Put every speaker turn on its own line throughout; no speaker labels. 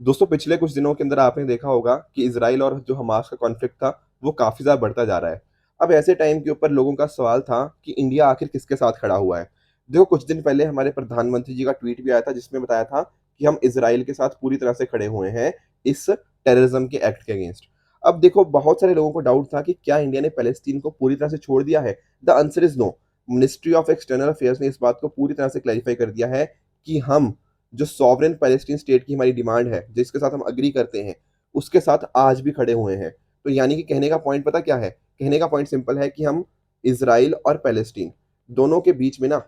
दोस्तों पिछले कुछ दिनों के अंदर आपने देखा होगा कि इज़राइल और जो हमास का कॉन्फ्लिक्ट था, वो काफ़ी ज़्यादा बढ़ता जा रहा है। अब ऐसे टाइम के ऊपर लोगों का सवाल था कि इंडिया आखिर किसके साथ खड़ा हुआ है? देखो कुछ दिन पहले हमारे प्रधानमंत्री जी का ट्वीट भी आया था जिसमें बताया था कि हम इज़राइल के साथ पूरी तरह से खड़े हुए हैं इस टेररिज्म के एक्ट के अगेंस्ट। अब देखो बहुत सारे लोगों को डाउट था कि क्या इंडिया ने पैलेस्टीन को पूरी तरह से छोड़ दिया है? The answer is no. Ministry of external affairs ने इस बात को पूरी तरह से क्लैरिफाई कर दिया है कि हम जो सॉवरेन पैलेस्टीन स्टेट की हमारी डिमांड है, जिसके साथ हम एग्री करते हैं, उसके साथ आज भी खड़े हुए हैं। तो यानी कि कहने का पॉइंट पता क्या है? कहने का पॉइंट सिंपल है कि हम इज़राइल और पैलेस्टीन दोनों के बीच में ना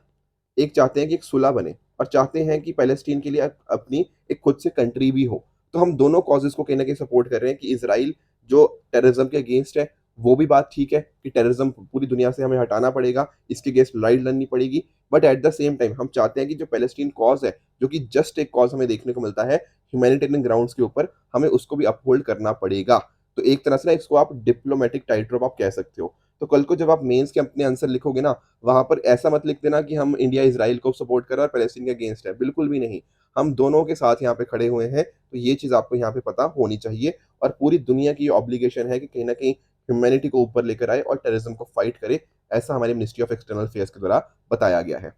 एक चाहते हैं कि एक सुलह बने और चाहते हैं कि पैलेस्टीन के लिए अपनी एक खुद से कंट्री भी हो। तो हम दोनों कॉजेज़ को कहीं न कहीं सपोर्ट कर रहे हैं कि इज़राइल जो टेररिज्म के अगेंस्ट है, वो भी बात ठीक है कि टेररिज्म पूरी दुनिया से हमें हटाना पड़ेगा, इसके अगेंस्ट लड़ाई लड़नी पड़ेगी। But at the same time हम चाहते हैं कि जो पैलेस्टीन कॉज़ है, जो कि जस्ट एक कॉज़ हमें देखने को मिलता है ह्यूमैनिटेरियन ग्राउंड्स के ऊपर, हमें उसको भी अपहोल्ड करना पड़ेगा। तो एक तरह से ना इसको आप डिप्लोमैटिक टाइट रोप आप कह सकते हो। तो कल को जब आप मेंस के अपने आंसर लिखोगे ना, वहाँ पर ऐसा मत लिख देना कि हम इंडिया इज़राइल को सपोर्ट कर रहा है और पैलेस्टीन के अगेंस्ट है, बिल्कुल भी नहीं। हम दोनों के साथ यहाँ पे खड़े हुए हैं, तो ये चीज़ आपको यहाँ पे पता होनी चाहिए और पूरी दुनिया की ये ऑब्लिगेशन है कि कहीं न कहीं ह्यूमैनिटी को ऊपर लेकर आए और टेररिज्म को फाइट करे, ऐसा हमारी मिनिस्ट्री ऑफ एक्सटर्नल अफेयर्स के द्वारा बताया गया है।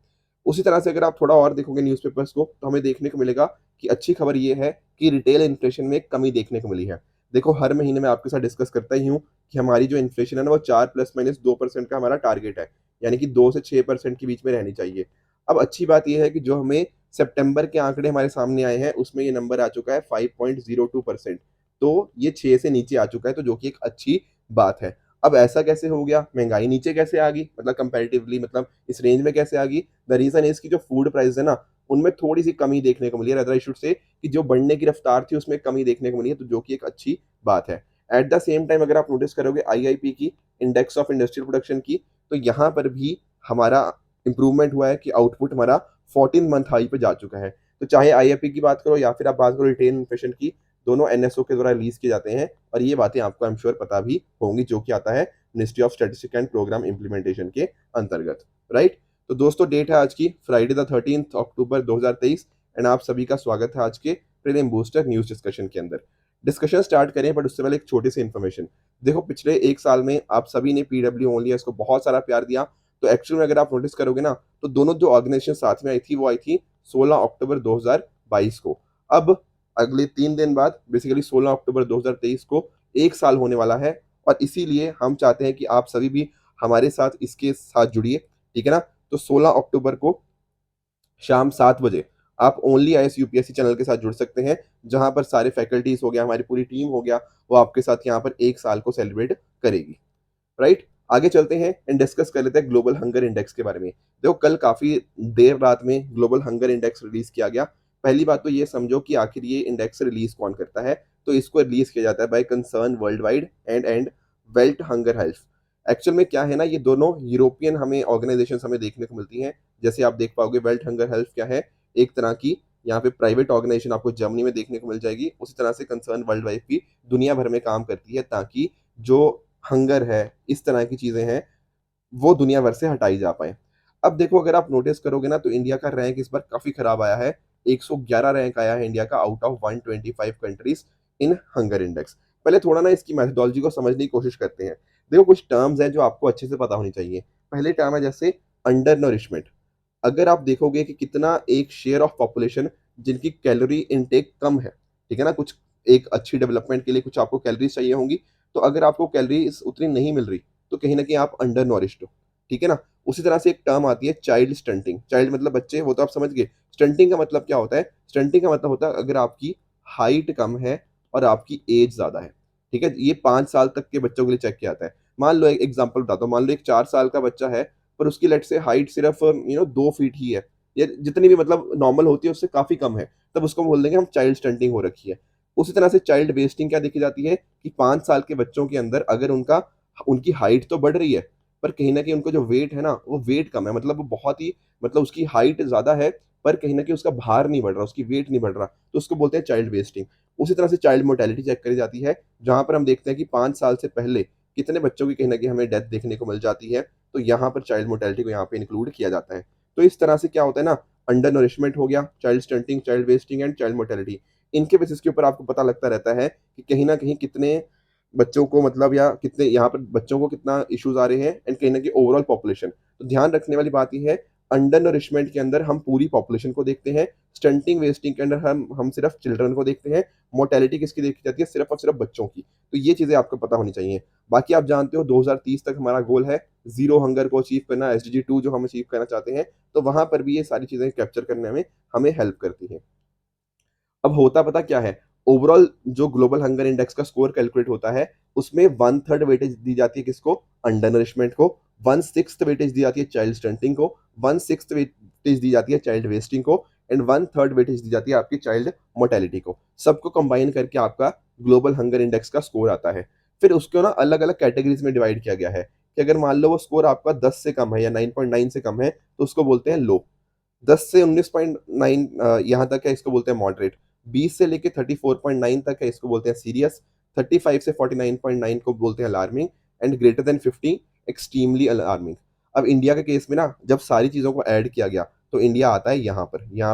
उसी तरह से अगर आप थोड़ा और देखोगे न्यूज़पेपर्स को, तो हमें देखने को मिलेगा कि अच्छी खबर ये है कि रिटेल इन्फ्लेशन में एक कमी देखने को मिली है। देखो हर महीने मैं आपके साथ डिस्कस करता ही हूँ कि हमारी जो इन्फ्लेशन है ना, वो 4 प्लस माइनस 2% का हमारा टारगेट है, यानी कि 2 से 6% के बीच में रहनी चाहिए। अब अच्छी बात ये है कि जो हमें सितंबर के आंकड़े हमारे सामने आए हैं, उसमें ये नंबर आ चुका है 5.02%। तो ये 6 से नीचे आ चुका है, तो जो कि एक अच्छी बात है। अब ऐसा कैसे हो गया? महँगाई नीचे कैसे आ गई? मतलब कंपैरेटिवली मतलब इस रेंज में कैसे आ गई? द रीज़न इज़ कि जो फूड प्राइस है ना, उनमें थोड़ी-सी कमी देखने को मिली है। रादर आई शुड से कि जो बढ़ने की रफ्तार थी, उसमें कमी देखने को मिली है, तो जो कि एक अच्छी बात है। एट द सेम टाइम अगर आप नोटिस करोगे आईआईपी की, इंडेक्स ऑफ इंडस्ट्रियल प्रोडक्शन की, तो यहाँ पर भी हमारा इम्प्रूवमेंट हुआ है कि आउटपुट हमारा 14 मंथ हाई पे जा चुका है। तो चाहे आईआईपी की बात करो या फिर आप बात करो रिटेल इन्फ्लेशन की, दोनों एनएसओ के द्वारा रिलीज़ किए जाते हैं और ये बातें आपको आई एम श्योर पता भी होंगी, जो कि आता है ministry of statistics and programme implementation के अंतर्गत, राइट? तो दोस्तों डेट है आज की Friday the 13th October 2023 and आप सभी का स्वागत है आज के प्रीलिम बूस्टर न्यूज़ डिस्कशन के अंदर। डिस्कशन स्टार्ट करें बट उससे पहले एक छोटी-सी इन्फॉर्मेशन। देखो पिछले 1 साल में आप सभी ने पीडब्ल्यू ओनली को बहुत सारा प्यार दिया, तो एक्चुअल में अगर आप नोटिस करोगे ना, तो दोनों जो ऑर्गनाइजेशन साथ में आई थी, वो आई थी 16 अक्टूबर 2022 को। अब अगले 3 दिन बाद बेसिकली 16 अक्टूबर 2023 को 1 साल होने वाला है और इसीलिए हम चाहते हैं कि आप सभी भी हमारे साथ इसके साथ जुड़िए, ठीक है ना? तो 16 अक्टूबर को शाम 7 बजे आप ओनली आईएएस यूपीएससी चैनल के साथ जुड़ सकते हैं, जहाँ पर सारे फैकल्टीज़ हो गया, हमारी पूरी टीम हो गया, वो आपके साथ यहाँ पर 1 साल को सेलिब्रेट करेगी। राइट? आगे चलते हैं एंड डिस्कस कर लेते हैं ग्लोबल हंगर इंडेक्स के बारे में। देखो कल काफ़ी देर रात में ग्लोबल हंगर इंडेक्स रिलीज़ किया गया। पहली बात तो ये समझो कि आखिर ये इंडेक्स रिलीज़ कौन करता है? तो इसको रिलीज़ किया जाता है by Concern Worldwide and Welthungerhilfe. Actual में क्या है ना, ये दोनों यूरोपियन हमें ऑर्गनाइज़ेशंस हमें देखने को मिलती हैं। जैसे आप देख पाओगे वेल्थ हंगर हेल्थ क्या है? एक तरह की यहाँ पे प्राइवेट ऑर्गनाइज़ेशन आपको जर्मनी में देखने को मिल जाएगी। उसी तरह से कंसर्न वर्ल्ड वाइड भी दुनिया भर में काम करती है ताकि जो हंगर है, इस तरह की चीज़ें हैं, वो दुनिया भर से हटाई जा पाएँ। अब देखो अगर आप नोटिस करोगे ना, तो इंडिया का रैंक इस बार काफ़ी खराब आया है। 111 रैंक आया है इंडिया का out of 125 countries in hunger index. पहले थोड़ा ना इसकी मेथोडोलॉजी को समझने की कोशिश करते हैं। देखो कुछ टर्म्स हैं जो आपको अच्छे से पता होनी चाहिए। पहली टर्म है जैसे अंडर नरिशमेंट। अगर आप देखोगे कि कितना एक शेयर ऑफ पॉपुलेशन जिनकी कैलोरी इनटेक कम है, ठीक है ना? कुछ एक अच्छी डेवलपमेंट के लिए कुछ आपको कैलोरीज़ चाहिए होंगी, तो अगर आपको कैलोरीज़ उतनी नहीं मिल रही, तो कहीं न कहीं आप अंडर नॉरिश्ड हो, ठीक है ना? उसी तरह से एक टर्म आती है चाइल्ड स्टंटिंग। चाइल्ड मतलब बच्चे, वो तो आप समझ गए। स्टंटिंग का मतलब क्या होता है? स्टंटिंग का मतलब होता है अगर आपकी हाइट कम है और आपकी एज ज़्यादा है, ठीक है? ये 5 साल तक के बच्चों के लिए चेक किया जाता है। मान लो एक एग्ज़ाम्पल बताता हूँ, मान लो एक 4 साल का बच्चा है, पर उसकी लेट्स से हाइट सिर्फ़ 2 फीट ही है, या जितनी भी मतलब नॉर्मल होती है उससे काफ़ी कम है, तब उसको बोल देंगे हम चाइल्ड स्टंटिंग हो रखी है। उसी तरह से चाइल्ड वेस्टिंग क्या देखी जाती है कि 5 साल के बच्चों के अंदर अगर उनकी हाइट तो बढ़ रही है, पर कहीं न कहीं उनका जो वेट है ना, वो वेट कम है। मतलब वो बहुत ही मतलब उसकी हाइट ज़्यादा है, पर कहीं न कहीं उसका भार नहीं बढ़ रहा, उसकी वेट नहीं बढ़ रहा, तो उसको बोलते हैं चाइल्ड वेस्टिंग। उसी तरह से चाइल्ड मोर्टेलिटी चेक करी जाती है, जहाँ पर हम देखते हैं कि 5 साल से पहले कितने बच्चों की कहीं न कहीं हमें डेथ देखने को मिल जाती है, तो यहाँ पर चाइल्ड मोर्टेलिटी को यहाँ पे इंक्लूड किया जाता है। तो इस तरह से क्या होता है ना, अंडर नरिशमेंट हो गया, child stunting, child wasting and child mortality. इनके बेसिस के ऊपर आपको पता लगता रहता है कि कहीं न कहीं कितने बच्चों को मतलब या कितने यहाँ पर बच्चों को कितना इश्यूज़ आ रहे हैं एंड कहीं न कहीं ओवरऑल पॉपुलेशन। तो ध्यान रखने वाली बात ये है, अंडर नरिशमेंट के अंदर हम पूरी पॉपुलेशन को देखते हैं, स्टंटिंग वेस्टिंग के अंदर हम सिर्फ़ चिल्ड्रन को देखते हैं, मोर्टेलिटी किसकी देखी जाती है? सिर्फ़ और सिर्फ़ बच्चों की। तो ये चीज़ें आपको पता होनी चाहिए। बाकी आप जानते हो 2030 तक हमारा गोल है, ज़ीरो हंगर को अचीव करना, एसडीजी 2 जो हम अचीव करना चाहते हैं, तो वहाँ पर भी ये सारी चीज़ें कैप्चर करने में हमें हेल्प करती हैं। अब होता पता क्या है? ओवरऑल जो ग्लोबल हंगर इंडेक्स का स्कोर कैलकुलेट होता है, उसमें 1/3 वेटेज दी जाती है किसको? अंडर नरिशमेंट को, 1/6 वेटेज दी जाती है चाइल्ड स्टंटिंग को, 1/6 वेटेज दी जाती है चाइल्ड वेस्टिंग को एंड 1/3 वेटेज दी जाती है आपकी चाइल्ड मोर्टेलिटी को। सबको कंबाइन करके आपका ग्लोबल हंगर इंडेक्स का स्कोर आता है। फिर उसको ना अलग-अलग कैटेगरीज़ में डिवाइड किया गया है, कि अगर मान लो वो स्कोर आपका 10 से कम है या 9.9 से कम है, तो उसको बोलते हैं लो। 10 से 19.9 यहाँ तक है, इसको बोलते हैं मॉडरेट। 20 से लेके 34.9 तक है, इसको बोलते हैं सीरियस। 35 से 49.9 को बोलते हैं alarming and greater than 50 extremely alarming. अब इंडिया के केस में ना जब सारी चीज़ों को ऐड किया गया, तो इंडिया आता है यहाँ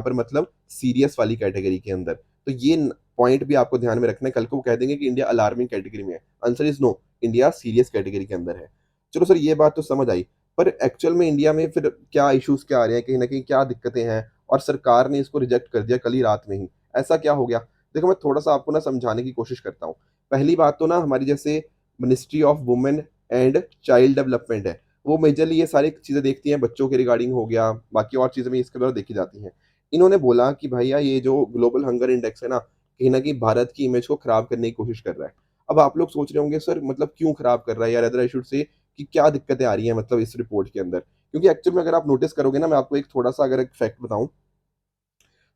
पर मतलब सीरियस वाली कैटेगरी के अंदर। तो ये न पॉइंट भी आपको ध्यान में रखना है, कल को वो कह देंगे कि इंडिया अलार्मिंग कैटेगरी में है। Answer is no, India serious category के अंदर है। चलो सर ये बात तो समझ आई। पर एक्चुअल में इंडिया में फिर क्या इश्यूज़ क्या आ रहे हैं, कहीं न कहीं क्या दिक्कतें हैं और सरकार ने इसको रिजेक्ट कर दिया कल ही रात में ही, ऐसा क्या हो गया? देखो मैं थोड़ा-सा आपको ना समझाने की कोशिश करता हूँ। पहली बात तो ना हमारी जैसे ministry of women and child development है, वो मेजरली ये सारी चीज़ें देखती हैं, बच्चों के रिगार्डिंग हो गया, बाकी और चीज़ें भी इसके द्वारा देखी जाती हैं। इन्होंने बोला कि भैया ये जो ग्लोबल हंगर इंडेक्स है ना, कहीं न कहीं भारत की इमेज को खराब करने की कोशिश कर रहा है। अब आप लोग सोच रहे होंगे सर मतलब क्यों खराब कर रहा है या रादर आई शुड से कि क्या दिक्कतें आ रही हैं मतलब इस रिपोर्ट के अंदर? क्योंकि एक्चुअल में अगर आप नोटिस करोगे ना, मैं आपको एक थोड़ा-सा अगर एक फैक्ट बताऊँ,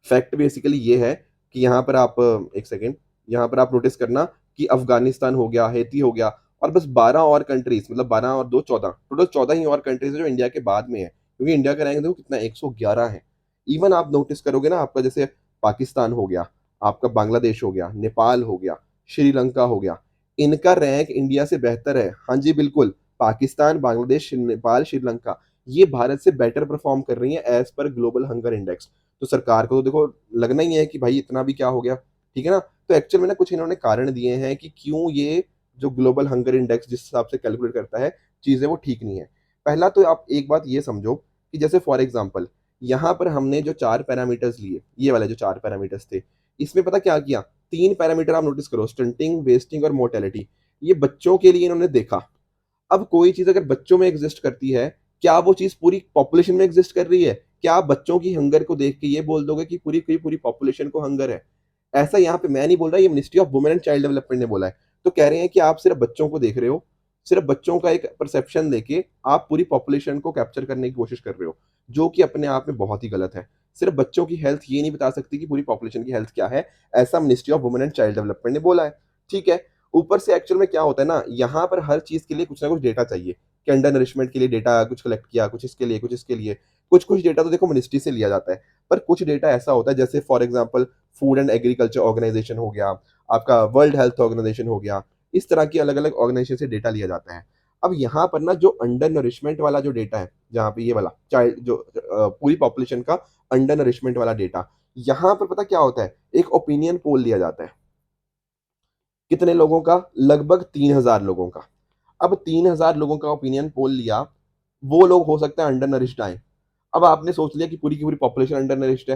फैक्ट बेसिकली ये है कि यहाँ पर आप एक सेकंड, यहाँ पर आप नोटिस करना कि अफ़गानिस्तान हो गया, हैती हो गया और बस 12 और कंट्रीज़, मतलब 12 और 2 14, टोटल 14 ही और कंट्रीज़ हैं जो इंडिया के बाद में है। क्योंकि इंडिया का रैंक देखो कितना 111 है। इवन आप नोटिस करोगे ना, आपका जैसे पाकिस्तान हो गया, आपका बांग्लादेश हो गया, नेपाल हो गया, श्रीलंका हो गया, इनका रैंक इंडिया से बेहतर है। हाँ जी, बिल्कुल। पाकिस्तान, बांग्लादेश, नेपाल, श्रीलंका ये भारत से बेटर परफ़ॉर्म कर रही हैं as per global hunger index. तो सरकार को तो देखो लगना ही है कि भाई इतना भी क्या हो गया, ठीक है ना? तो एक्चुअल में ना कुछ इन्होंने कारण दिए हैं कि क्यों ये जो ग्लोबल हंगर इंडेक्स जिस हिसाब से कैलकुलेट करता है, चीज़ें वो ठीक नहीं है। पहला तो आप एक बात ये समझो कि जैसे फॉर एग्ज़ाम्पल यहाँ पर हमने जो 4 पैरामीटर्स लिए, ये वाले जो 4 पैरामीटर्स थे, इसमें पता क्या किया? 3 पैरामीटर आप नोटिस करो, स्टंटिंग, वेस्टिंग और मोर्टेलिटी। ये बच्चों के लिए इन्होंने देखा। अब कोई चीज़ अगर बच्चों में एग्ज़िस्ट करती है, क्या वो चीज़ पूरी पॉपुलेशन में एग्ज़िस्ट कर रही है? क्या आप बच्चों की हंगर को देख के ये बोल दोगे कि पूरी की पूरी पॉपुलेशन को हंगर है? ऐसा यहाँ पे मैं नहीं बोल रहा, ये ministry of women and child development ने बोला है। तो कह रहे हैं कि आप सिर्फ़ बच्चों को देख रहे हो, सिर्फ़ बच्चों का एक परसेप्शन लेके आप पूरी पॉपुलेशन को कैप्चर करने की कोशिश कर रहे हो, जो कि अपने आप में बहुत ही गलत है। सिर्फ़ बच्चों की हेल्थ ये नहीं बता सकती कि पूरी पॉपुलेशन की हेल्थ क्या है, ऐसा ministry of women and child development ने बोला है। ठीक है, ऊपर से एक्चुअल में क्या होता है ना, यहाँ पर हर चीज़ के लिए कुछ ना कुछ डेटा चाहिए, कि अंडर नरिशमेंट के लिए डेटा कुछ कलेक्ट किया, कुछ इसके लिए, कुछ इसके लिए। कुछ-कुछ डेटा तो देखो मिनिस्ट्री से लिया जाता है, पर कुछ डेटा ऐसा होता है जैसे for example food and agriculture organisation हो गया, आपका वर्ल्ड हेल्थ ऑर्गनाइज़ेशन हो गया, इस तरह की अलग-अलग ऑर्गनाइज़ेशन से डेटा लिया जाता है। अब यहाँ पर ना जो अंडर नरिशमेंट वाला जो डेटा है, जहाँ पे ये वाला चाइल्ड जो पूरी पॉपुलेशन का अंडर नरिशमेंट वाला डेटा, यहाँ पर पता क्या होता है, एक ओपिनियन पोल लिया जाता है। कितने लोगों का? लगभग 3000 लोगों का। अब 3000 लोगों का ओपिनियन पोल लिया, वो लोग हो सकता है अंडर नरिश्ड आएँ। अब आपने सोच लिया कि पूरी की पूरी पॉपुलेशन अंडर नरिश्ड है,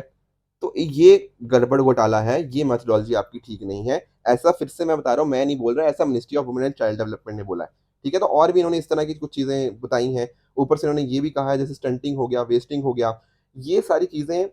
तो ये गड़बड़ घोटाला है, ये मेथोडोलॉजी आपकी ठीक नहीं है। ऐसा फिर से मैं बता रहा हूँ, मैं नहीं बोल रहा, ऐसा ministry of women and child development ने बोला है। ठीक है? तो और भी इन्होंने इस तरह की कुछ चीज़ें बताई हैं। ऊपर से इन्होंने ये भी कहा है जैसे स्टंटिंग हो गया, वेस्टिंग हो गया, ये सारी चीज़ें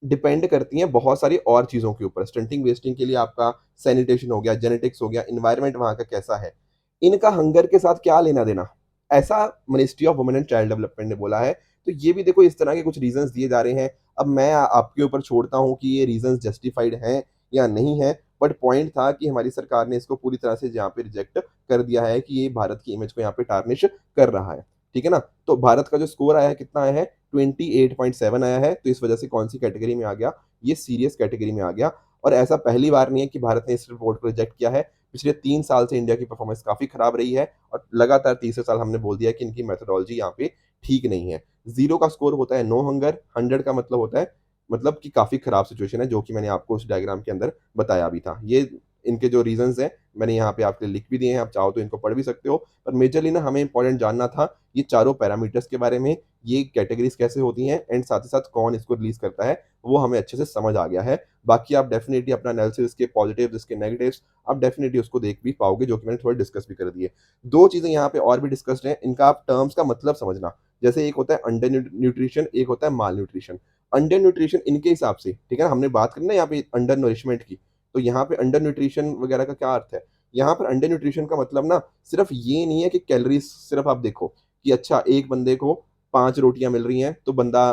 डिपेंड करती हैं बहुत सारी और चीज़ों के ऊपर। स्टंटिंग वेस्टिंग के लिए आपका सैनिटेशन हो गया, जेनेटिक्स हो गया, एनवायरनमेंट वहाँ का कैसा है। इनका हंगर के साथ क्या लेना-देना? ऐसा ministry of women and child development ने बोला है। तो ये भी देखो इस तरह के कुछ रीज़न्स दिए जा रहे हैं। अब मैं आपके ऊपर छोड़ता हूँ कि ये रीज़न्स जस्टिफाइड हैं या नहीं हैं। बट पॉइंट था कि हमारी सरकार ने इसको पूरी तरह से यहाँ पे रिजेक्ट कर दिया है कि ये भारत की इमेज को यहाँ पे टार्निश कर रहा है। ठीक है ना? तो भारत का जो स्कोर आया है कितना आया है? 28.7 आया है, तो इस वजह से कौन-सी कैटेगरी में आ गया? ये सीरियस कैटेगरी में आ गया और ऐसा पहली बार नहीं है कि भारत ने इस रिपोर्ट को रिजेक्ट किया है। पिछले 3 साल से इंडिया की परफॉर्मेंस काफ़ी खराब रही है और लगातार तीसरे साल हमने बोल दिया कि इनकी मेथोडोलॉजी यहाँ पे ठीक नहीं है। 0 का स्कोर होता है नो हंगर, 100 का मतलब होता है मतलब कि काफ़ी खराब सिचुएशन है, जो कि मैंने आपको उस डायग्राम के अंदर बताया भी था। ये इनके जो रीज़न्स हैं, मैंने यहाँ पे आपके लिए लिख भी दिए हैं, आप चाहो तो इनको पढ़ भी सकते हो। पर मेजरली ना हमें इम्पोर्टेंट जानना था ये चारों पैरामीटर्स के बारे में, ये कैटेगरीज़ कैसे होती हैं एंड साथ ही साथ कौन इसको रिलीज़ करता है, वो हमें अच्छे से समझ आ गया है। बाकी आप डेफ़िनिटली अपना एनालिसिस इसके पॉज़िटिव्स, इसके नेगेटिव्स आप डेफ़िनिटली उसको देख भी पाओगे, जो कि मैंने थोड़े डिस्कस भी कर दिए। 2 चीज़ें यहाँ पे और भी डिस्कस्ड हैं, इनका आप टर्म्स का मतलब समझना। जैसे एक होता है अंडर न्यूट्रिशन, एक होता है माल न्यूट्रिशन। अंडर न्यूट्रिशन इनके हिसाब से, ठीक है ना? हमने बात करी ना यहाँ पे अंडर नरिशमेंट की, तो यहाँ पे अंडर न्यूट्रिशन वगैरह का क्या अर्थ है? यहाँ पर अंडर न्यूट्रिशन का मतलब ना सिर्फ़ ये नहीं है कि कैलोरीज़ सिर्फ़ आप देखो कि अच्छा एक बंदे को 5 रोटियाँ मिल रही हैं, तो बंदा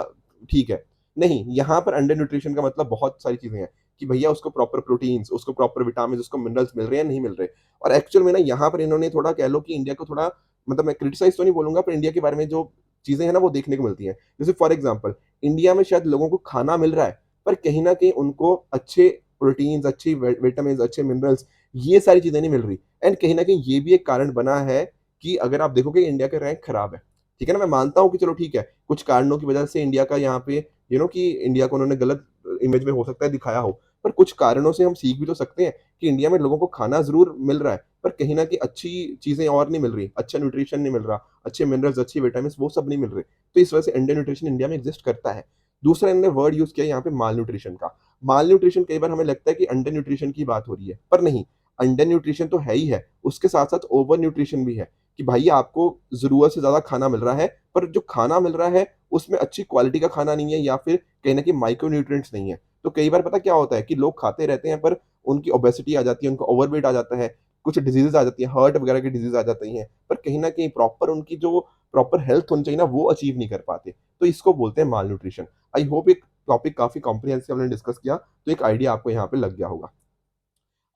ठीक है। नहीं, यहाँ पर अंडर न्यूट्रिशन का मतलब बहुत सारी चीज़ें हैं कि भैया उसको प्रॉपर प्रोटीन्स, उसको प्रॉपर विटामिन्स, उसको मिनरल्स मिल रहे हैं, नहीं मिल रहे। और एक्चुअल में ना यहाँ पर इन्होंने थोड़ा कह लो कि इंडिया को थोड़ा मतलब मैं क्रिटिसाइज़ तो नहीं बोलूँगा, पर इंडिया के बारे में जो चीज़ें हैं ना, वो देखने को मिलती हैं। जैसे फॉर एग्ज़ाम्पल इंडिया में शायद लोगों को खाना मिल रहा है, पर कहीं न कहीं उनको अच्छे प्रोटीन्स, अच्छी विटामिन्स, अच्छे मिनरल्स ये सारी चीज़ें नहीं मिल रही। एंड कहीं न कहीं ये भी एक कारण बना है कि अगर आप देखोगे इंडिया का रैंक खराब है। ठीक है ना? मैं मानता हूँ कि चलो ठीक है, कुछ कारणों की वजह से इंडिया का यहाँ पे कि इंडिया को उन्होंने गलत इमेज में हो सकता है दिखाया हो। पर कुछ कारणों से हम सीख भी तो सकते हैं कि इंडिया में लोगों को खाना ज़रूर मिल रहा है, पर कहीं न कहीं अच्छी चीज़ें और नहीं मिल रही, अच्छा न्यूट्रिशन नहीं मिल रहा, अच्छे मिनरल्स, अच्छी विटामिन्स वो सब नहीं मिल रहे। तो इस वजह से अंडर न्यूट्रिशन इंडिया में एक्सिस्ट करता है। दूसरा इन्होंने वर्ड यूज़ किया यहाँ पे माल न्यूट्रिशन का। माल न्यूट्रिशन कई बार हमें लगता है कि अंडर न्यूट्रिशन की बात हो रही है, पर नहीं, अंडर न्यूट्रिशन तो है ही है, उसके साथ-साथ ओवर न्यूट्रिशन भी है, कि भाई आपको ज़रूरत से ज़्यादा खाना मिल रहा है, पर जो खाना मिल रहा है, उसमें अच्छी क्वालिटी का खाना नहीं है या फिर कहीं न कहीं माइक्रो न्यूट्रिएंट्स नहीं है। तो कई बार पता क्या होता है कि लोग खाते रहते हैं पर उनकी ओबेसिटी आ जाती है, उनको ओवरवेट आ जाता है, कुछ डिज़ीज़ेज़ आ जाती हैं, हार्ट वगैरह की डिज़ीज़ आ जाती हैं, पर कहीं न कहीं प्रॉपर उनकी जो प्रॉपर हेल्थ होनी चाहिए ना, वो अचीव नहीं कर पाते। तो इसको बोलते हैं माल न्यूट्रिशन। आई होप एक टॉपिक काफ़ी कॉम्प्रिहेंसिव हमने डिस्कस किया, तो एक आइडिया आपको यहाँ पे लग गया होगा।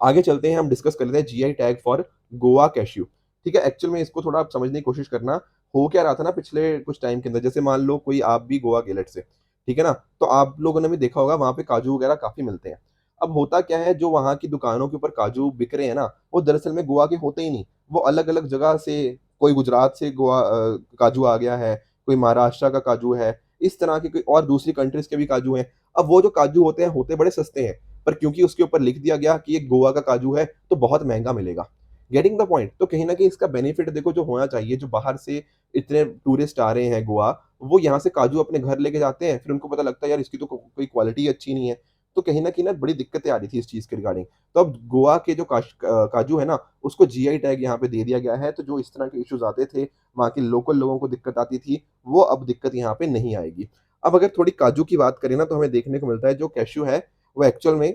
आगे चलते हैं, हम डिस्कस कर लेते हैं GI tag for Goa cashew. ठीक है, एक्चुअल में इसको थोड़ा आप समझने की कोशिश करना। हो क्या रहा था ना पिछले कुछ टाइम के अंदर, जैसे मान लो कोई आप भी गोवा गए लेट्स से, ठीक है ना? तो आप लोगों ने भी देखा होगा वहाँ पे काजू वगैरह काफ़ी मिलते हैं। अब होता क्या है, जो वहाँ की दुकानों के ऊपर काजू बिक रहे हैं ना, वो दरअसल में गोवा के होते ही नहीं। वो अलग-अलग जगह से, कोई गुजरात से काजू आ गया है, कोई महाराष्ट्र का काजू है, इस तरह के कोई और दूसरी कंट्रीज़ के भी काजू हैं। अब वो जो काजू होते हैं, होते बड़े सस्ते हैं। पर क्योंकि उसके ऊपर लिख दिया गया कि ये गोवा का काजू है, तो बहुत महँगा मिलेगा। Getting the point? तो कहीं न कहीं इसका बेनिफिट देखो जो होना चाहिए, जो बाहर से इतने टूरिस्ट आ रहे हैं गोवा, वो यहाँ से काजू अपने घर लेके जाते हैं, फिर उनको पता लगता है यार इसकी तो कोई क्वालिटी अच्छी नहीं है। तो कहीं न कहीं ना बड़ी दिक्कतें आ रही थी इस चीज़ के रिगार्डिंग। तो अब गोवा के जो काजू है ना, उसको जीआई टैग यहाँ पे दे दिया गया है, तो जो इस तरह के इश्यूज़ आते थे, वहाँ के लोकल लोगों को दिक्कत आती थी, वो अब दिक्कत यहाँ पे नहीं आएगी। अब अगर थोड़ी काजू की बात करें ना, तो हमें देखने को मिलता है जो कैश्यू है, वो एक्चुअल में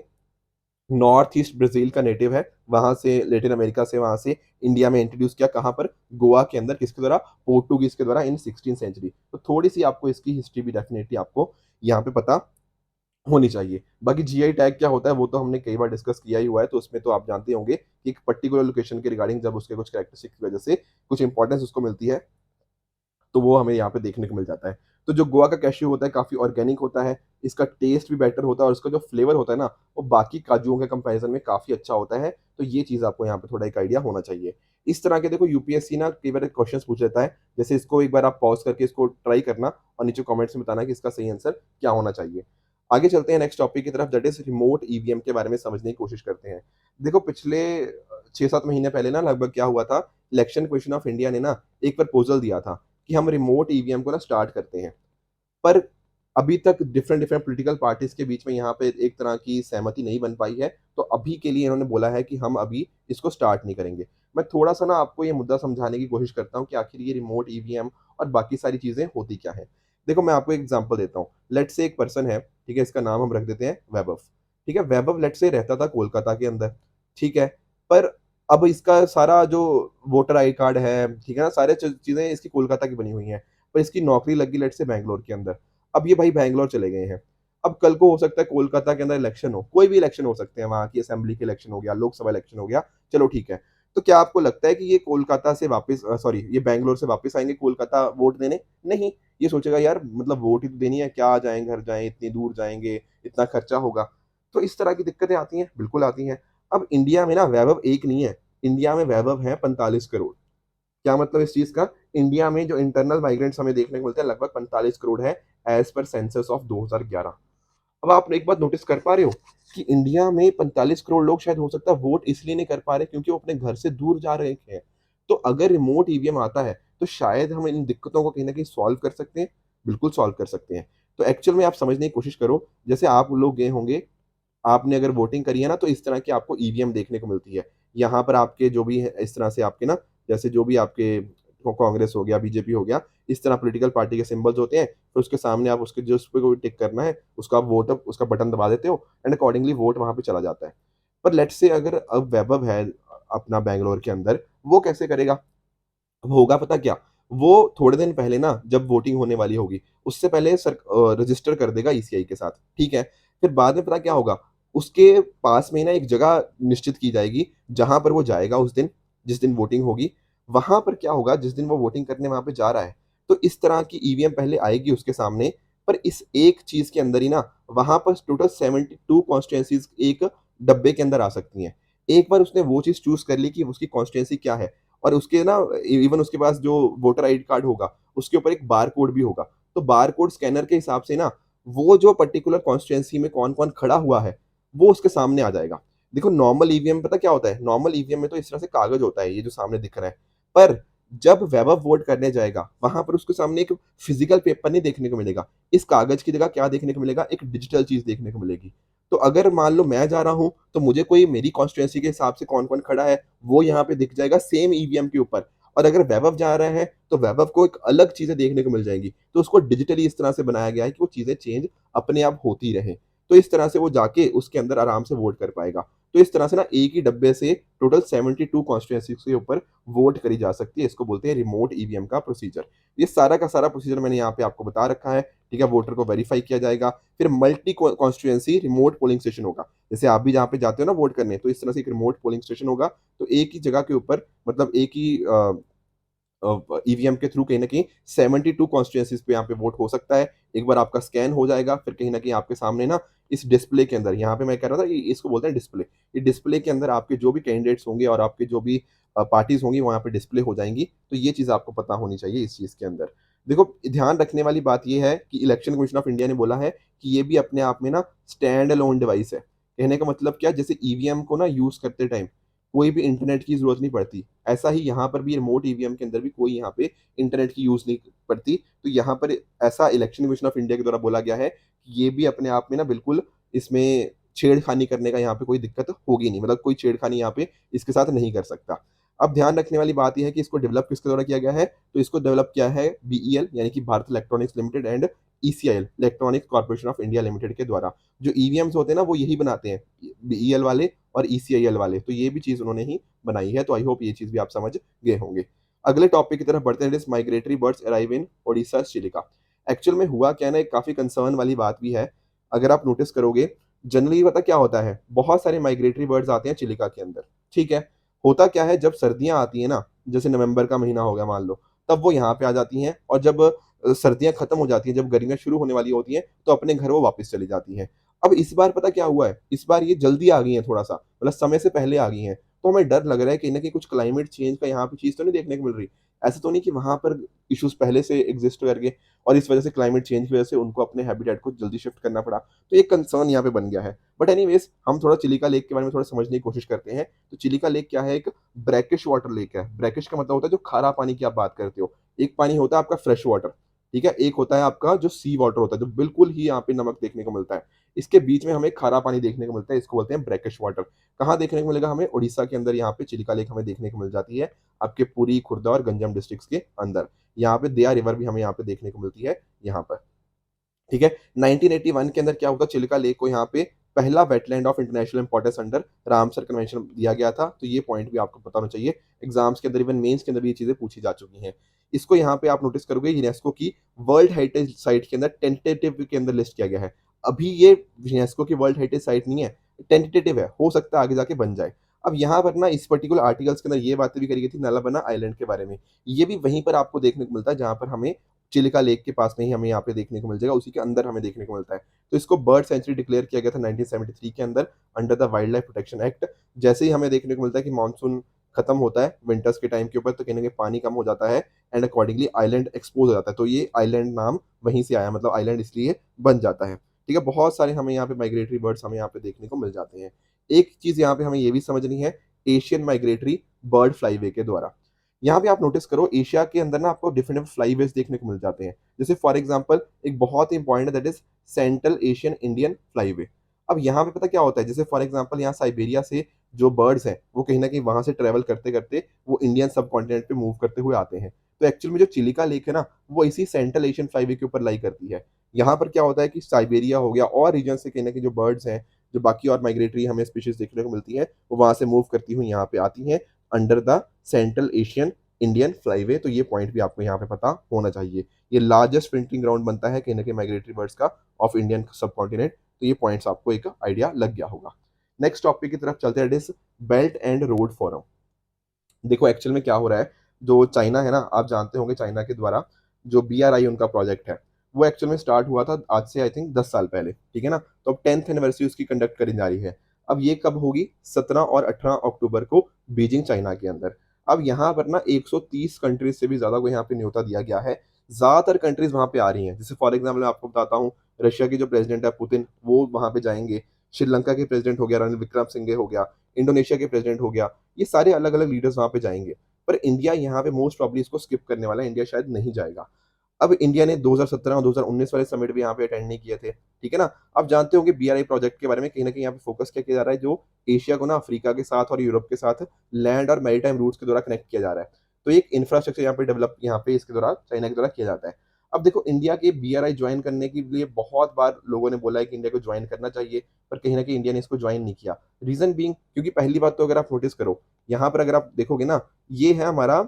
नॉर्थ ईस्ट ब्राज़ील का नेटिव है, वहाँ से लैटिन अमेरिका से वहाँ से इंडिया में इंट्रोड्यूस किया कहाँ पर? गोवा के अंदर किसके द्वारा? पोर्टुगीज़ के द्वारा इन 16th सेंचुरी। तो थोड़ी-सी आपको इसकी हिस्ट्री भी डेफ़िनेटली आपको यहाँ पे पता होनी चाहिए। बाकी जीआई टैग क्या होता है वो तो हमने कई बार डिस्कस किया ही हुआ है, तो उसमें तो आप जानते होंगे कि एक पर्टिकुलर लोकेशन के रिगार्डिंग जब उसके कुछ कैरेक्टरिस्टिक की वजह से कुछ इम्पोर्टेंस उसको मिलती है, तो वो हमें यहाँ पे देखने को मिल जाता है। तो जो गोवा का कैश्यू होता है काफ़ी ऑर्गेनिक होता है, इसका टेस्ट भी बेटर होता है और इसका जो फ्लेवर होता है ना, वो बाकी काजुओं के कंपैरिज़न में काफ़ी अच्छा होता है। तो ये चीज़ आपको यहाँ पे थोड़ा एक आइडिया होना चाहिए। इस तरह के देखो यूपीएससी ना कई बार क्वेश्चन्स पूछ लेता है, जैसे इसको एक बार आप पॉज़ करके इसको ट्राई करना और नीचे कमेंट्स में बताना कि इसका सही आंसर क्या होना चाहिए। आगे चलते हैं नेक्स्ट टॉपिक की तरफ, दैट इज़ रिमोट ईवीएम के बारे में समझने की कोशिश करते हैं। देखो पिछले 6-7 महीने पहले ना लगभग क्या हुआ था, इलेक्शन कमीशन ऑफ इंडिया ने ना एक प्रपोज़ल दिया था कि हम रिमोट ईवीएम को ना स्टार्ट करते हैं। पर अभी तक डिफरेंट-डिफरेंट पॉलिटिकल पार्टीज़ के बीच में यहाँ पे एक तरह की सहमति नहीं बन पाई है, तो अभी के लिए इन्होंने बोला है कि हम अभी इसको स्टार्ट नहीं करेंगे। मैं थोड़ा-सा ना आपको ये मुद्दा समझाने की कोशिश करता हूँ कि आखिर ये रिमोट ईवीएम और बाकी सारी चीज़ें होती क्या हैं। देखो मैं आपको एक एग्ज़ाम्पल देता हूँ। लेट्स से एक पर्सन है, ठीक है? इसका नाम हम रख देते हैं वैभव, ठीक है? वैभव लेट्स से रहता था कोलकाता के अंदर, ठीक है? पर अब इसका सारा जो वोटर आई कार्ड है, ठीक है ना? सारे चीज़ें इसकी कोलकाता की बनी हुई हैं, पर इसकी नौकरी लग गई लेट्स से बैंगलोर के अंदर। अब ये भाई बैंगलोर चले गए हैं। अब कल को हो सकता है कोलकाता के अंदर इलेक्शन हो, कोई भी इलेक्शन हो सकते हैं, वहाँ की असेंबली के इलेक्शन हो गया, लोकसभा इलेक्शन हो गया, चलो ठीक है। तो क्या आपको लगता है कि ये कोलकाता से वापस सॉरी ये बैंगलोर से वापस आएँगे कोलकाता वोट देने? नहीं, ये सोचेगा यार मतलब वोट ही तो देनी है, क्या जाएँ, घर जाएँ, इतनी दूर जाएँगे, इतना खर्चा होगा। तो इस तरह की दिक्कतें आती हैं, बिल्कुल आती हैं। अब इंडिया में ना वैभव एक नहीं है, इंडिया में वैभव हैं 45 करोड़। क्या मतलब इस चीज़ का? इंडिया में जो इंटरनल माइग्रेंट्स हमें देखने को मिलते हैं लगभग 45 करोड़ है, एज़ पर सेंसस ऑफ 2011। अब आप एक बात नोटिस कर पा रहे हो कि इंडिया में 45 करोड़ लोग शायद हो सकता है वोट इसलिए नहीं कर पा रहे क्योंकि वो अपने घर से दूर जा रहे हैं। तो अगर रिमोट ईवीएम आता है, तो शायद हम इन दिक्कतों को कहीं न कहीं सॉल्व कर सकते हैं, बिल्कुल सॉल्व कर सकते हैं। तो एक्चुअल में आप समझने की कोशिश करो, जैसे आप लोग गए होंगे, आपने अगर वोटिंग करी है ना, तो इस तरह की आपको ईवीएम देखने को मिलती है। यहाँ पर आपके जो भी है इस तरह से आपके ना, जैसे जो भी आपके कांग्रेस हो गया, बीजेपी हो गया, इस तरह पॉलिटिकल पार्टी के सिंबल्स होते हैं, फिर उसके सामने आप उसके जो उस पे कोई टिक करना है, उसका आप वोट उसका बटन दबा देते हो एंड अकॉर्डिंगली वोट वहाँ पे चला जाता है। पर लेट्स से अगर अब वैभव है अपना बैंगलोर के अंदर, वो कैसे करेगा? अब होगा पता क्या? वो थोड़े दिन पहले ना जब वोटिंग होने वाली होगी, उससे पहले रजिस्टर कर देगा ईसीआई के साथ, ठीक है? फिर बाद में पता क्या होगा? उसके पास में ना एक जगह निश्चित की जाएगी, जहाँ पर वो जाएगा उस दिन, जिस दिन वोटिंग होगी। वहाँ पर क्या होगा, जिस दिन वो वोटिंग करने वहाँ पे जा रहा है, तो इस तरह की ईवीएम पहले आएगी उसके सामने, पर इस एक चीज़ के अंदर ही ना, वहाँ पर टोटल 72 कॉन्स्टिट्यूएंसीज़ एक डब्बे के अंदर आ सकती हैं। एक बार उसने वो चीज़ चूज़ कर ली कि उसकी कॉन्स्टिट्यूएंसी क्या है, और उसके ना इवन उसके पास जो वोटर आईडी कार्ड होगा, उसके ऊपर एक बारकोड भी होगा। तो बारकोड स्कैनर के हिसाब से ना, वो जो पर्टिकुलर कॉन्स्टिट्यूएंसी में कौन-कौन खड़ा हुआ है, वो उसके सामने आ जाएगा। देखो नॉर्मल ईवीएम पता क्या होता है? नॉर्मल ईवीएम में तो इस तरह से कागज़ होता है, ये जो सामने दिख रहा है। पर जब वैभव वोट करने जाएगा, वहाँ पर उसके सामने एक फिज़िकल पेपर नहीं देखने को मिलेगा। इस कागज़ की जगह क्या देखने को मिलेगा? एक डिजिटल चीज़ देखने को मिलेगी। तो अगर मान लो मैं जा रहा हूँ, तो मुझे कोई मेरी कॉन्स्टिट्यूएंसी के हिसाब से कौन-कौन खड़ा है, वो यहाँ पे दिख जाएगा सेम ईवीएम के ऊपर। और अगर वैभव जा रहा है, तो वैभव को एक अलग चीज़ें देखने को मिल जाएँगी। तो उसको डिजिटली इस तरह से बनाया गया है कि वो चीज़ें चेंज अपने आप होती रहें। तो इस तरह से वो जाके उसके अंदर आराम से वोट कर पाएगा। तो इस तरह से ना एक ही डब्बे से टोटल 72 कॉन्स्टिट्यूएंसीज़ के ऊपर वोट करी जा सकती है। इसको बोलते हैं रिमोट ईवीएम का प्रोसीजर। ये सारा का सारा प्रोसीजर मैंने यहाँ पे आपको बता रखा है, ठीक है? वोटर को वेरीफाई किया जाएगा, फिर multi constituency remote polling station होगा। जैसे आप भी जहाँ पे जाते हो ना वोट करने, तो इस तरह से एक रिमोट पोलिंग स्टेशन होगा। तो एक ही जगह के ऊपर मतलब एक ही ईवीएम के थ्रू कहीं न कहीं 72 कॉन्स्टिट्यूएंसीज़ पे यहाँ पे वोट हो सकता है। एक बार आपका स्कैन हो जाएगा, फिर कहीं न कहीं आपके सामने ना इस डिस्प्ले के अंदर, यहाँ पे मैं कह रहा था ये इसको बोलते हैं डिस्प्ले। ये डिस्प्ले के अंदर आपके जो भी कैंडिडेट्स होंगे और आपके जो भी पार्टीज़ होंगी, वहाँ पे डिस्प्ले हो जाएँगी। तो ये चीज़ आपको पता होनी चाहिए इस चीज़ के अंदर। देखो, ध्यान रखने वाली बात ये है कि इलेक्शन कमीशन ऑफ इंडिया ने बोला है कि ये भी अपने आप में ना स्टैंड अलोन डिवाइस है। कहने का मतलब क्या? जैसे ईवीएम को ना यूज़ करते टाइम कोई भी इंटरनेट की ज़रूरत नहीं पड़ती। ऐसा ही यहाँ पर भी रिमोट ईवीएम के अंदर भी कोई यहाँ पे इंटरनेट की यूज़ नहीं पड़ती। तो यहाँ पर ऐसा इलेक्शन कमीशन ऑफ इंडिया के द्वारा बोला गया है कि ये भी अपने आप में ना बिल्कुल इसमें छेड़खानी करने का यहाँ पे कोई दिक्कत होगी नहीं। मतलब कोई छेड़खानी यहाँ पे इसके साथ नहीं कर सकता। अब ध्यान रखने वाली बात ये है कि इसको डेवलप किसके द्वारा किया गया है? तो इसको डेवलप किया है बीईएल यानी कि Bharat electronics limited and ECIL electronics corporation of India limited के द्वारा। जो ईवीएम्स होते हैं ना वो यही बनाते हैं, बीईएल वाले और ईसीआईएल वाले। तो ये भी चीज़ उन्होंने ही बनाई है, तो आई होप ये चीज़ भी आप समझ गए होंगे। अगले टॉपिक की तरफ बढ़ते हैं, it is migratory birds arrive in Odisha Chilika. Actual में हुआ क्या है ना, एक काफ़ी कंसर्न वाली बात भी है। अगर आप नोटिस करोगे, जनरली पता क्या होता है, बहुत सारे माइग्रेटरी बर्ड्स आते हैं चिलिका के अंदर, ठीक है? होता क्या है, जब सर्दियाँ आती हैं ना, जैसे नवंबर का महीना हो गया मान लो, तब वो यहाँ पे आ जाती हैं और जब सर्दियाँ खत्म हो जाती हैं, जब गर्मियाँ शुरू होने वाली होती हैं, तो अपने घर वो वापस चली जाती हैं। अब इस बार पता क्या हुआ है, इस बार ये जल्दी आ गई हैं थोड़ा-सा, मतलब समय से पहले आ गई हैं। तो हमें डर लग रहा है कहीं न कहीं कुछ क्लाइमेट चेंज का यहाँ पे चीज़ तो नहीं देखने को मिल रही। ऐसा तो नहीं कि वहाँ पर इश्यूज़ पहले से एक्सिस्ट करके और इस वजह से क्लाइमेट चेंज की वजह से उनको अपने हैबिटेट को जल्दी शिफ्ट करना पड़ा। तो एक कंसर्न यहाँ पे बन गया है। बट एनीवेज़ हम थोड़ा चिलिका लेक के बारे में थोड़ा समझने की कोशिश करते हैं। तो चिलिका लेक क्या है? एक ब्रैकिश वाटर लेक है। ब्रैकिश का मतलब होता है जो खारा पानी की आप बात करते हो। एक पानी होता है आपका फ्रेश वाटर, ठीक है? एक होता है आपका जो सी वाटर होता है, जो बिल्कुल ही यहाँ पे नमक देखने को मिलता है। इसके बीच में हमें खारा पानी देखने को मिलता है, इसको बोलते हैं ब्रैकिश वाटर। कहाँ देखने को मिलेगा हमें? ओडिशा के अंदर यहाँ पे चिलिका लेक हमें देखने को मिल जाती है, आपके पुरी, खुर्दा और गंजम डिस्ट्रिक्ट्स के अंदर। यहाँ पे दया रिवर भी हमें यहाँ पे देखने को मिलती है यहाँ पर, ठीक है? 1981 के अंदर क्या हुआ, चिलिका लेक को यहाँ पे पहला wetland of international importance under Ramsar convention दिया गया था, तो ये पॉइंट भी आपको पता होना चाहिए। एग्ज़ाम्स के अंदर इवन मेंस के अंदर भी ये चीज़ें पूछी जा चुकी हैं। इसको यहाँ पे आप नोटिस करोगे यूनेस्को की वर्ल्ड हेरिटेज साइट के अंदर टेंटेटिव के अंदर लिस्ट किया गया है। अभी ये यूनेस्को की वर्ल्ड हेरिटेज साइट नहीं है, टेंटेटिव है, हो सकता है आगे जाके बन जाए। अब यहाँ पर ना इस पर्टिकुलर आर्टिकल्स के अंदर ये बातें भी करी गई थी नल्ला आइलैंड के बारे में। ये भी वहीं पर आपको देखने को मिलता है जहाँ पर हमें चिलिका लेक के पास में ही हमें यहाँ पे देखने को मिल जाएगा, उसी के अंदर हमें देखने को मिलता है। तो इसको बर्ड सेंचुरी डिक्लेयर किया गया था 1973 के अंदर under the wild life protection act. जैसे ही हमें देखने को मिलता है कि मानसून खत्म होता है विंटर्स के टाइम के ऊपर, तो कहीं न कहीं पानी कम हो जाता है एंड अकॉर्डिंगली आइलैंड एक्सपोज़ हो जाता है। तो ये आइलैंड नाम वहीं से आया, मतलब आइलैंड इसलिए बन जाता है। ठीक है? बहुत सारे हमें यहाँ पे माइग्रेटरी बर्ड्स हमें यहाँ पे देखने को मिल जाते हैं। एक चीज़ यहाँ पे हमें ये भी समझनी है, एशियन माइग्रेटरी बर्ड फ्लाईवे के द्वारा। यहाँ पे आप नोटिस करो, एशिया के अंदर ना आपको डिफरेंट फ्लाईवेज़ देखने को मिल जाते हैं। जैसे फॉर एग्ज़ाम्पल एक बहुत ही इम्पोर्टेंट है, that is central Asian Indian flyway. अब यहाँ पे पता क्या होता है, जैसे फॉर एग्ज़ाम्पल यहाँ साइबेरिया से जो बर्ड्स हैं, वो कहीं न कहीं वहाँ से ट्रैवल करते-करते वो इंडियन सबकॉन्टिनेंट पे मूव करते हुए आते हैं। तो एक्चुअल में जो चिलिका लेक है ना, वो इसी सेंट्रल एशियन फ्लाईवे के ऊपर लाई करती है। यहाँ पर क्या होता है कि साइबेरिया हो गया और रीजन से कहीं न कहीं जो बर्ड्स हैं, जो बाकी और माइग्रेटरी हमें स्पीशीज़ देखने को मिलती हैं, वो वहाँ से मूव करती हुई यहाँ पे आती हैं under the central Asian Indian flyway. तो ये पॉइंट भी आपको यहाँ पे पता होना चाहिए। ये लार्जेस्ट प्रिंटिंग ग्राउंड बनता है कहीं न कहीं माइग्रेटरी बर्ड्स का ऑफ इंडियन सबकॉन्टिनेंट। तो ये पॉइंट्स आपको एक आइडिया लग गया होगा। नेक्स्ट टॉपिक की तरफ चलते हैं, that is belt and road forum. देखो एक्चुअल में क्या हो रहा है, जो चाइना है ना, आप जानते होंगे चाइना के द्वारा जो बीआरआई उनका प्रोजेक्ट है, वो एक्चुअल में स्टार्ट हुआ था आज से आई थिंक 10 साल पहले, ठीक है ना? तो अब 10th एनिवर्सरी उसकी कंडक्ट करी जा रही है। अब ये कब होगी? 17 और 18 अक्टूबर को बीजिंग चाइना के अंदर। अब यहाँ पर ना 130 कंट्रीज़ से भी ज़्यादा को यहाँ पे न्योता दिया गया है। ज़्यादातर कंट्रीज़ वहाँ पे आ रही हैं। जैसे फॉर एग्ज़ाम्पल मैं आपको बताता हूँ, रशिया के जो प्रेज़िडेंट है पुतिन, वो वहाँ पे जाएँगे। श्रीलंका के प्रेज़िडेंट हो गया रणील विक्रमसिंघे हो गया, इंडोनेशिया के प्रेज़िडेंट हो गया। ये सारे अलग-अलग लीडर्स वहाँ पे जाएँगे। पर इंडिया यहाँ पे मोस्ट प्रोबब्ली इसको स्किप करने वाला है, इंडिया शायद नहीं जाएगा। अब इंडिया ने 2017 और 2019 वाले समिट भी यहाँ पे अटेंड नहीं किए थे, ठीक है ना? आप जानते होंगे बीआरआई प्रोजेक्ट के बारे में, कहीं न कहीं यहाँ पे फोकस क्या किया जा रहा है, जो एशिया को ना अफ्रीका के साथ और यूरोप के साथ लैंड और मैरीटाइम रूट्स के द्वारा कनेक्ट किया जा रहा है। तो एक इंफ्रास्ट्रक्चर यहाँ पे डेवलप यहाँ पे इसके द्वारा चाइना के द्वारा किया जाता है। अब देखो इंडिया के बीआरआई जॉइन करने के लिए बहुत बार लोगों ने बोला है कि इंडिया को जॉइन करना चाहिए, पर कहीं न कहीं इंडिया ने इसको जॉइन नहीं किया। रीज़न बीइंग, क्योंकि पहली बात तो अगर आप नोटिस करो, यहाँ पर अगर आप देखोगे ना, ये है हमारा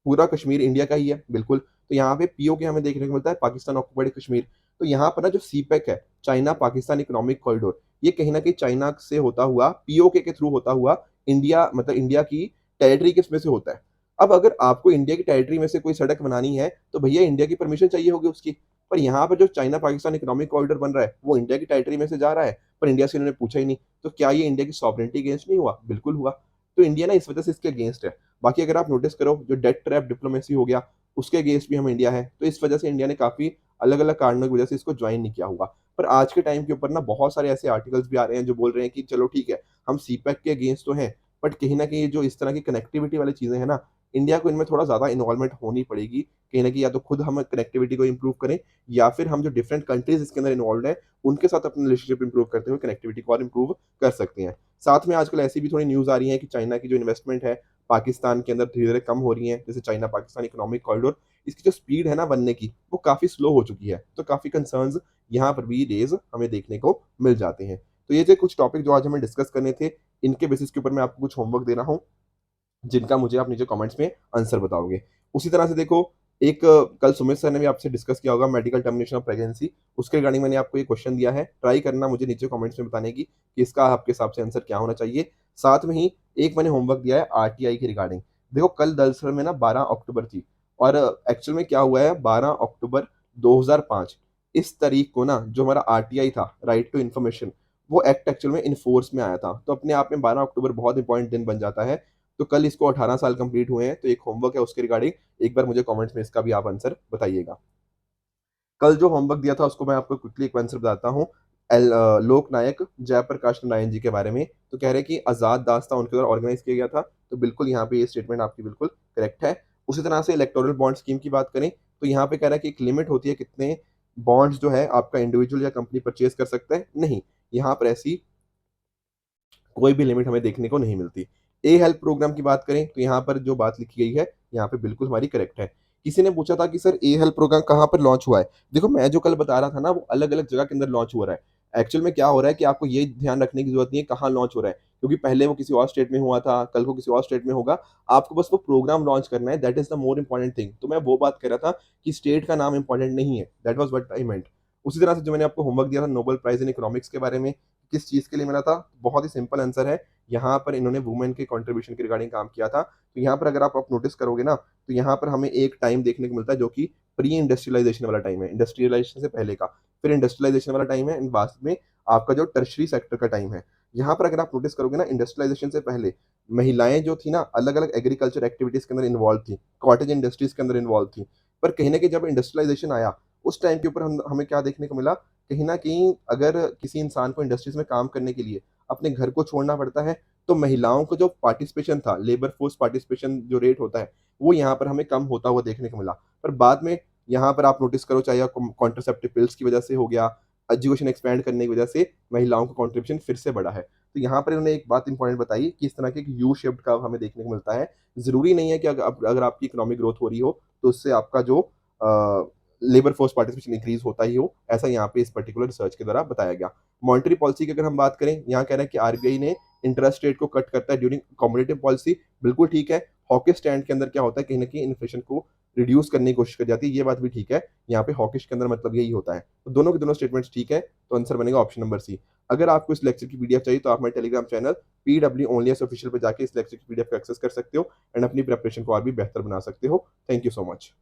पूरा कश्मीर इंडिया का ही है, बिल्कुल। तो यहाँ पे पीओके हमें देखने को मिलता है, पाकिस्तान ऑक्युपाइड कश्मीर। तो यहाँ पर ना जो सीपेक है, चाइना पाकिस्तान इकोनॉमिक कॉरिडोर, ये कहीं न कहीं चाइना से होता हुआ, पीओके के थ्रू होता हुआ इंडिया, मतलब इंडिया की टेरिटरी के इसमें से होता है। अब अगर आपको इंडिया की टेरिटरी में से कोई सड़क बनानी है, तो भैया इंडिया की परमिशन चाहिए होगी उसकी। पर यहाँ पर जो चाइना पाकिस्तान इकोनॉमिक कॉरिडोर बन रहा है, वो इंडिया की टेरिटरी में से जा रहा है, पर इंडिया से इन्होंने पूछा ही नहीं। तो क्या ये इंडिया की सॉवरेनिटी अगेंस्ट नहीं हुआ? बिल्कुल हुआ। तो इंडिया ना इस वजह से इसके अगेंस्ट है। बाकी अगर आप नोटिस करो, जो डेट ट्रैप डिप्लोमेसी हो गया, उसके अगेंस्ट भी हम इंडिया है। तो इस वजह से इंडिया ने काफ़ी अलग-अलग कारणों की वजह से इसको जॉइन नहीं किया होगा। पर आज के टाइम के ऊपर ना बहुत सारे ऐसे आर्टिकल्स भी आ रहे हैं जो बोल रहे हैं कि चलो ठीक है, हम सीपैक के अगेंस्ट तो हैं, बट कहीं न कहीं जो इस तरह की कनेक्टिविटी वाली चीज़ें हैं ना, इंडिया को इनमें थोड़ा ज़्यादा इन्वॉल्वमेंट होनी पड़ेगी। कहीं न कहीं या तो खुद हम कनेक्टिविटी को इम्प्रूव करें, या फिर हम जो डिफरेंट कंट्रीज़ इसके अंदर इन्वॉल्वड हैं, उनके साथ अपनी रिलेशनशिप इम्प्रूव करते हुए कनेक्टिविटी को और इम्प्रूव कर सकते हैं। साथ में आजकल ऐसी भी थोड़ी न्यूज़ आ रही है कि चाइना की जो इन्वेस्टमेंट है, पाकिस्तान के अंदर धीरे-धीरे कम हो रही हैं। जैसे चाइना पाकिस्तान इकोनॉमिक कॉरिडोर, इसकी जो स्पीड है ना बनने की, वो काफ़ी स्लो हो चुकी है। तो काफ़ी कंसर्न्स यहाँ पर भी रेज़ हमें देखने को मिल जाते हैं। तो ये थे कुछ टॉपिक जो आज हमें डिस्कस करने थे। इनके बेसिस के ऊपर मैं आपको कुछ होमवर्क दे रहा हूँ, जिनका मुझे आप नीचे कमेंट्स में आंसर बताओगे। उसी तरह से देखो, एक कल सुमित सर ने भी आपसे डिस्कस किया होगा मेडिकल टर्मिनेशन ऑफ प्रेगनेंसी, उसके रिगार्डिंग मैंने आपको ये क्वेश्चन दिया है। ट्राई करना मुझे नीचे कमेंट्स में बताने की कि इसका आपके हिसाब से आंसर क्या होना चाहिए। साथ में ही एक मैंने होमवर्क दिया है आरटीआई के रिगार्डिंग। देखो कल दरअसल में ना 12 अक्टूबर थी, और एक्चुअल में क्या हुआ है, 12 अक्टूबर 2005 इस तारीख को ना जो हमारा आरटीआई था, राइट टू इन्फॉर्मेशन, वो एक्ट एक्चुअल में इन फ़ोर्स में आया था। तो अपने आप में 12 अक्टूबर बहुत इंपॉर्टेंट दिन बन जाता है। तो कल इसको 18 साल कंप्लीट हुए हैं, तो एक होमवर्क है उसके रिगार्डिंग, एक बार मुझे कमेंट्स में इसका भी आप आंसर बताइएगा। कल जो होमवर्क दिया था उसको मैं आपको क्विकली एक आंसर बताता हूँ। लोकनायक जयप्रकाश नारायण जी के बारे में, तो कह रहे हैं कि आज़ाद दास्ताँ उनके द्वारा ऑर्गेनाइज़ किया गया था, तो बिल्कुल यहाँ पे ये स्टेटमेंट आपकी बिल्कुल करेक्ट है। उसी तरह से इलेक्टोरल बॉन्ड स्कीम की बात करें, तो यहाँ पे कह रहा है कि एक लिमिट होती है कितने बॉन्ड्स जो है आपका इंडिविजुअल या कंपनी परचेज़ कर सकता है, नहीं, यहाँ पर ऐसी कोई भी लिमिट हमें देखने को नहीं मिलती। ए हेल्प प्रोग्राम की बात करें, तो यहाँ पर जो बात लिखी गई है, यहाँ पे बिल्कुल हमारी करेक्ट है। किसी ने पूछा था कि सर ए हेल्प प्रोग्राम कहाँ पर लॉन्च हुआ है? देखो मैं जो कल बता रहा था ना, वो अलग-अलग जगह के अंदर लॉन्च हो रहा है। एक्चुअल में क्या हो रहा है कि आपको ये ध्यान रखने की ज़रूरत नहीं है कहाँ लॉन्च हो रहा है, क्योंकि पहले वो किसी और स्टेट में हुआ था, कल को किसी और स्टेट में होगा। आपको बस वो प्रोग्राम लॉन्च करना है, that is the more important thing. तो मैं वो बात कर रहा था कि स्टेट का नाम इम्पोर्टेंट नहीं है, दैट वाज़ व्हाट आई मेंट। उसी तरह से जो मैंने आपको होमवर्क दिया था नोबेल प्राइज़ इन इकोनॉमिक्स के बारे में, किस चीज़ के लिए मिला था? बहुत ही सिंपल आंसर है, यहाँ पर इन्होंने वुमेन के कंट्रीब्यूशन के रिगार्डिंग काम किया था। तो यहाँ पर अगर आप नोटिस करोगे ना, तो यहाँ पर हमें एक टाइम देखने को मिलता है जो कि प्री इंडस्ट्रियलाइज़ेशन वाला टाइम है, इंडस्ट्रियलाइज़ेशन से पहले का। फिर इंडस्ट्रियलाइज़ेशन वाला टाइम है, एंड बाद में आपका जो टर्शियरी सेक्टर का टाइम है। यहाँ पर अगर आप नोटिस करोगे ना, इंडस्ट्रियलाइज़ेशन से पहले महिलाएँ जो थी ना, अलग-अलग एग्रीकल्चर एक्टिविटीज़ के अंदर इन्वॉल्व थी, कॉटेज इंडस्ट्रीज़ के अंदर इन्वॉल्व थी। पर कहीं न कहीं जब इंडस्ट्रियलाइज़ेशन आया, उस टाइम के ऊपर हम हमें क्या देखने को मिला कहीं न कहीं अगर किसी इंसान को इंडस्ट्रीज़ में काम करने के लिए अपने घर को छोड़ना पड़ता है, तो महिलाओं को जो पार्टिसिपेशन था, लेबर फोर्स पार्टिसिपेशन जो रेट होता है, वो यहाँ पर हमें कम होता हुआ देखने को मिला। पर बाद में यहाँ पर आप नोटिस करो, चाहे कॉन्ट्रासेप्टिव पिल्स की वजह से हो गया, एजुकेशन एक्सपैंड करने की वजह से महिलाओं का कंट्रीब्यूशन फिर से बढ़ा है। तो यहाँ पर इन्होंने एक बात इम्पोर्टेंट बताई कि इस तरह के एक यू शेप्ड कर्व हमें देखने को मिलता है। ज़रूरी नहीं है कि अगर आपकी इकोनॉमिक ग्रोथ हो रही हो, तो उससे आपका जो लेबर फोर्स पार्टिसिपेशन इंक्रीज़ होता ही हो, ऐसा यहाँ पे इस पर्टिकुलर रिसर्च के द्वारा बताया गया। मॉनेटरी पॉलिसी की अगर हम बात करें, यहाँ कह रहा है कि आरबीआई ने इंटरेस्ट रेट को कट करता है ड्यूरिंग अकोमोडेटिव पॉलिसी, बिल्कुल ठीक है। हॉकिश स्टैंड के अंदर क्या होता है, कहीं न कहीं इन्फ्लेशन को रिड्यूस करने की कोशिश की जाती है, ये बात भी ठीक है। यहाँ पे हॉकिश के अंदर मतलब यही होता है। तो दोनों के दोनों स्टेटमेंट्स ठीक है, तो आंसर बनेगा ऑप्शन नंबर सी। अगर आपको इस लेक्चर की पीडीएफ चाहिए, तो आप हमारे टेलीग्राम चैनल पीडब्ल्यू ओनलीएस ऑफिशियल पे जाके इस लेक्चर की पीडीएफ को एक्सेस कर सकते हो एंड अपनी प्रिपरेशन को और भी बेहतर बना सकते हो। Thank you so much.